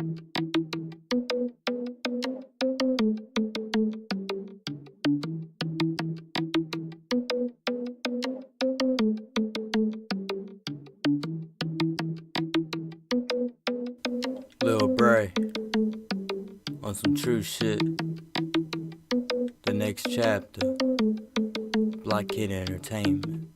Lil Bray on some true shit. The next chapter, Blockhead Entertainment.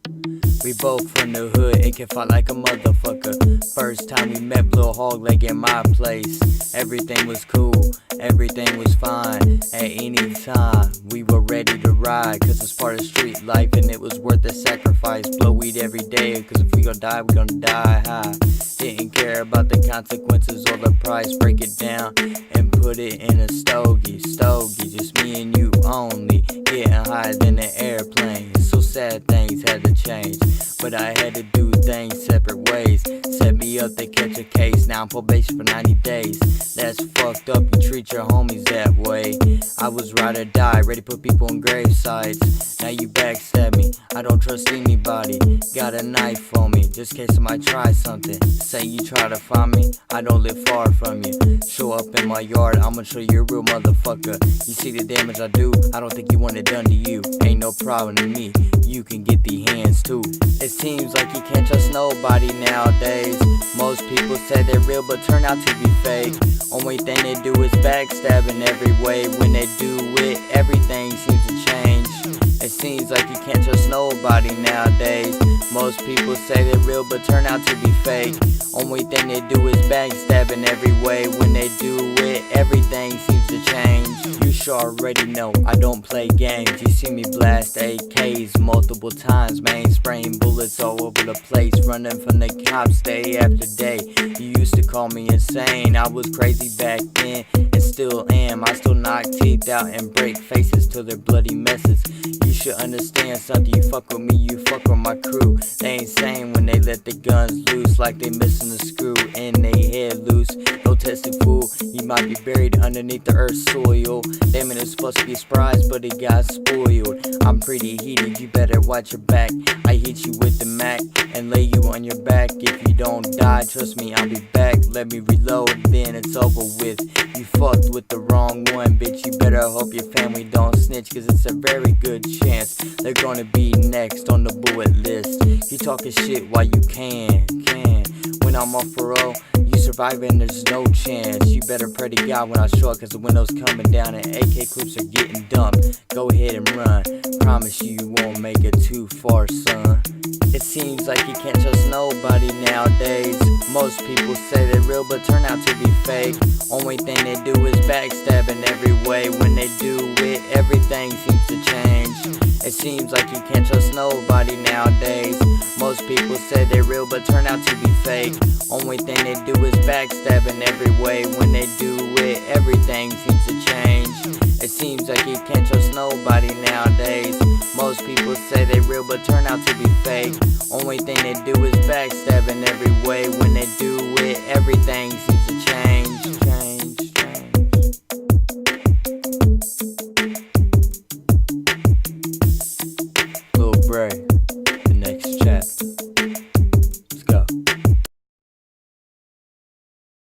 We both from the hood and can fight like a motherfucker. First time we met, Lil Hog Leg in my place. Everything was cool, everything was fine. At any time, we were ready to ride. Cause it's part of street life and it was worth the sacrifice. Blow weed every day, cause if we gon' die, we gon' die high. Didn't care about the consequences or the price. Break it down and put it in a stogie. Just me and you only. Getting higher than an airplane. So sad things had to change, but I had to do things separate ways. Set me up to catch a case. Now I'm probation for 90 days. That's fucked up, you treat your homies that way. I was ride or die, ready to put people on grave sites. Now you backstab me, I don't trust anybody. Got a knife on me, just in case I might try something. Say you try to find me, I don't live far from you. Show up in my yard, I'ma show you a real motherfucker. You see the damage I do, I don't think you want it done to you. Ain't no problem to me, you can get the hands too. It seems like you can't trust nobody nowadays. Most people say they're real but turn out to be fake. Only thing they do is backstab in every way. When they do it, everything seems to change. It seems like you can't trust nobody nowadays. Most people say they're real but turn out to be fake. Only thing they do is backstab in every way. When they do it, everything seems to change. You sure already know I don't play games. You see me blast AKs multiple times, man, spraying bullets all over the place, running from the cops day after day. You used to call me insane, I was crazy back then and still am. I still knock teeth out and break faces till they're bloody messes. You should understand something, you fuck with me, you fuck with my crew. They ain't sane when they let the guns loose, like they missing a screw and they head loose. No tested fool, you might be buried underneath the earth's soil. Damn it, it's supposed to be a surprise, but it got spoiled. I'm pretty heated, you better watch your back. I hit you with the Mac and lay you on your back. If you don't die, trust me, I'll be back. Let me reload, then it's over with. You fucked with the wrong one, bitch. You better hope your family don't snitch, cause it's a very good chance they're gonna be next on the bullet list. You talking shit while you can. When I'm off parole, you surviving, there's no chance. You better pray to God when I show up, cause the window's coming down and AK clips are getting dumped. Go ahead and run, promise you won't make it too far, son. It seems like you can't trust nobody nowadays. Most people say they're real but turn out to be fake. Only thing they do is backstab in every way. When they do it, everything seems to change. It seems like you can't trust nobody nowadays. Most people say they're real but turn out to be fake. Only thing they do is backstab in every way. When they do it, everything seems to change. It seems like you can't trust nobody nowadays. Most people say they're real but turn out to be fake. Only thing they do is backstab in every way. When they do it, everything seems to